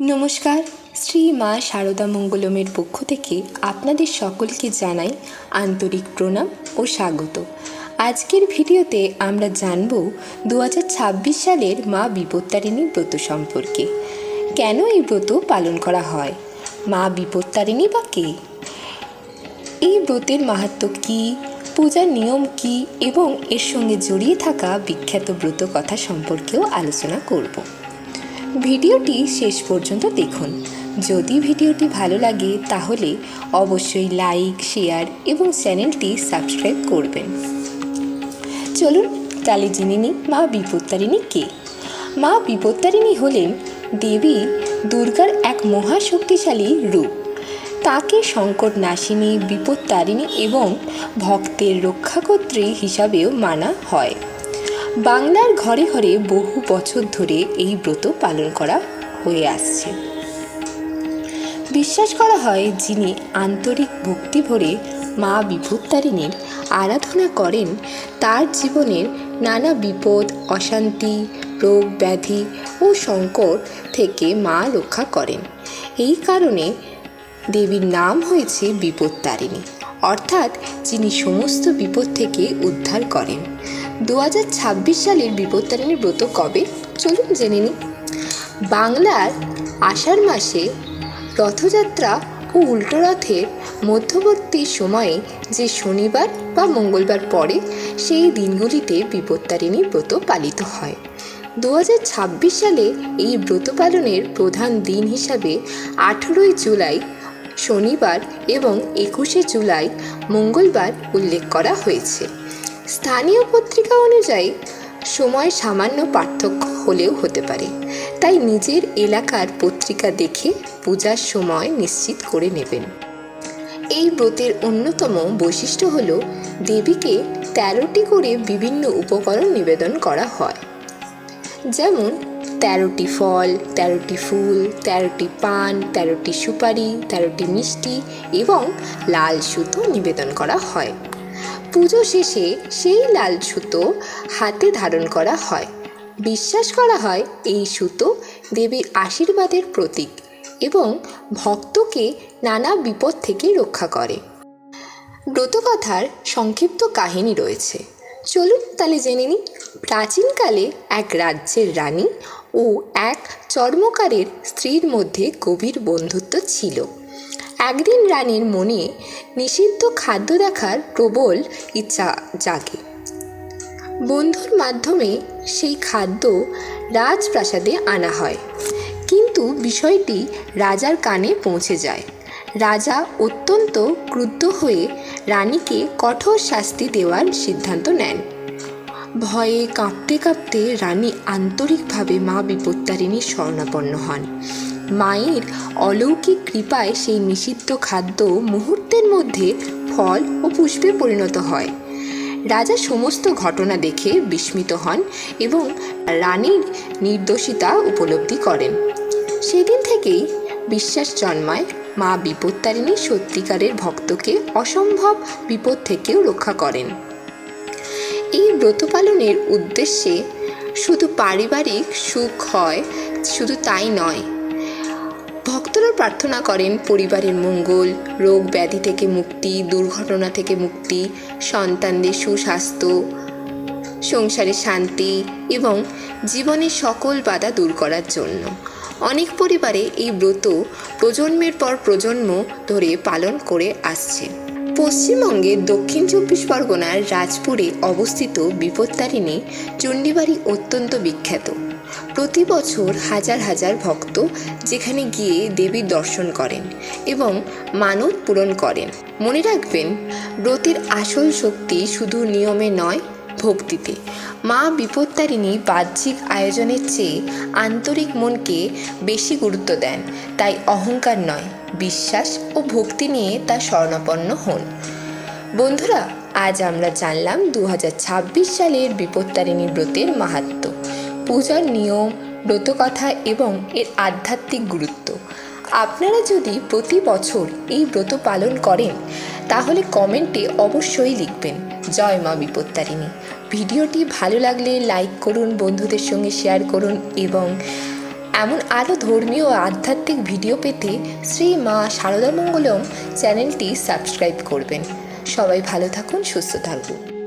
নমস্কার, শ্রী মা শারদা মঙ্গলমের পক্ষ থেকে আপনাদের সকলকে জানাই আন্তরিক প্রণাম ও স্বাগত। আজকের ভিডিওতে আমরা জানব 2026 সালের মা বিপত্তারিণী ব্রত সম্পর্কে। কেন এই ব্রত পালন করা হয়? মা বিপত্তারিণী বা কে? এই ব্রতের মাহাত্ম্য কী, পূজার নিয়ম কী এবং এর সঙ্গে জড়িয়ে থাকা বিখ্যাত ব্রত কথা সম্পর্কেও আলোচনা করব। ভিডিওটি শেষ পর্যন্ত দেখুন। যদি ভিডিওটি ভালো লাগে তাহলে অবশ্যই লাইক, শেয়ার এবং চ্যানেলটি সাবস্ক্রাইব করবেন। চলুন তাহলে জেনে নিই মা বিপত্তারিণী কে। মা বিপত্তারিণী হলেন দেবী দুর্গার এক মহাশক্তিশালী রূপ। তাকে সংকট নাশিনী, বিপত্তারিণী এবং ভক্তের রক্ষাকর্ত্রী হিসাবেও মানা হয়। বাংলার ঘরে ঘরে বহু বছর ধরে এই ব্রত পালন করা হয়ে আসছে। বিশ্বাস করা হয়, যিনি আন্তরিক ভক্তি ভরে মা বিপত্তারিণীর আরাধনা করেন তার জীবনের নানা বিপদ, অশান্তি, রোগ ব্যাধি ও সংকট থেকে মা রক্ষা করেন। এই কারণে দেবীর নাম হয়েছে বিপত্তারিণী, অর্থাৎ যিনি সমস্ত বিপদ থেকে উদ্ধার করেন। 2026 সালের বিপত্তারিণী ব্রত কবে? চলুন জেনে নিই। বাংলার আষাঢ় মাসে রথযাত্রা ও উল্টো রথের মধ্যবর্তী সময়ে যে শনিবার বা মঙ্গলবার পড়ে সেই দিনগুলিতে বিপত্তারিণী ব্রত পালিত হয়। 2026 সালে এই ব্রত পালনের প্রধান দিন হিসাবে 18 জুলাই শনিবার এবং 21 জুলাই মঙ্গলবার উল্লেখ করা হয়েছে। স্থানীয় পত্রিকা অনুযায়ী সময় সামান্য পার্থক্য হলেও হতে পারে, তাই নিজের এলাকার পত্রিকা দেখে পূজার সময় নিশ্চিত করে নেবেন। এই ব্রতের অন্যতম বৈশিষ্ট্য হল দেবীকে 13টি করে বিভিন্ন উপকরণ নিবেদন করা হয়, যেমন 13টি ফল, 13টি ফুল, 13টি পান, 13টি সুপারি, 13টি মিষ্টি এবং লাল সুতো নিবেদন করা হয়। পুজো শেষে সেই লাল সুতো হাতে ধারণ করা হয়। বিশ্বাস করা হয় এই সুতো দেবীর আশীর্বাদের প্রতীক এবং ভক্তকে নানা বিপদ থেকে রক্ষা করে। ব্রতকথার সংক্ষিপ্ত কাহিনী রয়েছে, চলুন তাহলে জেনে নিই। প্রাচীনকালে এক রাজ্যের রানী ও এক চর্মকারের স্ত্রীর মধ্যে গভীর বন্ধুত্ব ছিল। একদিন রানীর মনে নিষিদ্ধ খাদ্য দেখার প্রবল ইচ্ছা জাগে। বন্ধুর মাধ্যমে সেই খাদ্য রাজপ্রাসাদে আনা হয়, কিন্তু বিষয়টি রাজার কানে পৌঁছে যায়। রাজা অত্যন্ত ক্রুদ্ধ হয়ে রানীকে কঠোর শাস্তি দেওয়ার সিদ্ধান্ত নেন। ভয়ে কাঁপতে কাঁপতে রানী আন্তরিকভাবে মা বিপত্তারিণীর শরণাপন্ন হন। মায়ের অলৌকিক কৃপায় সেই নিষিদ্ধ খাদ্য মুহূর্তের মধ্যে ফল ও পুষ্পে পরিণত হয়। রাজা সমস্ত ঘটনা দেখে বিস্মিত হন এবং রানীর নির্দোষিতা উপলব্ধি করেন। সেদিন থেকেই বিশ্বাস জন্মায়, মা বিপত্তারিণী সত্যিকারের ভক্তকে অসম্ভব বিপদ থেকেও রক্ষা করেন। এই ব্রত পালনের উদ্দেশ্যে শুধু পারিবারিক সুখ হয়, শুধু তাই নয়, ভক্তরা প্রার্থনা করেন পরিবারের মঙ্গল, রোগ ব্যাধি থেকে মুক্তি, দুর্ঘটনা থেকে মুক্তি, সন্তানদের সুস্বাস্থ্য, সংসারে শান্তি এবং জীবনের সকল বাধা দূর করার জন্য। অনেক পরিবারে এই ব্রত প্রজন্মের পর প্রজন্ম ধরে পালন করে আসছে। পশ্চিমবঙ্গের দক্ষিণ 24 পরগনার রাজপুরে অবস্থিত বিপত্তারিণী চণ্ডীবাড়ি অত্যন্ত বিখ্যাত। প্রতি বছর হাজার হাজার ভক্ত যেখানে গিয়ে দেবীর দর্শন করেন এবং মানত পূরণ করেন। মনে রাখবেন, ব্রতের আসল শক্তি শুধু নিয়মে নয়, ভক্তিতে। মা বিপত্তারিণী বাহ্যিক আয়োজনের চেয়ে আন্তরিক মনকে বেশি গুরুত্ব দেন, তাই অহংকার নয়, বিশ্বাস ও ভক্তি নিয়ে তা শরণাপন্ন হন। বন্ধুরা, আজ আমরা জানলাম 2026 সালের বিপত্তারিণী ব্রতের মাহাত্ম্য, পূজার নিয়ম, ব্রতকথা এবং এর আধ্যাত্মিক গুরুত্ব। আপনারা যদি প্রতি বছর এই ব্রত পালন করেন তাহলে কমেন্টে অবশ্যই লিখবেন জয় মা বিপত্তারিণী। ভিডিওটি ভালো লাগলে লাইক করুন, বন্ধুদের সঙ্গে শেয়ার করুন এবং এমন আরও ধর্মীয় ও আধ্যাত্মিক ভিডিও পেতে শ্রী মা সারদা মঙ্গলম চ্যানেলটি সাবস্ক্রাইব করবেন। সবাই ভালো থাকুন, সুস্থ থাকুন।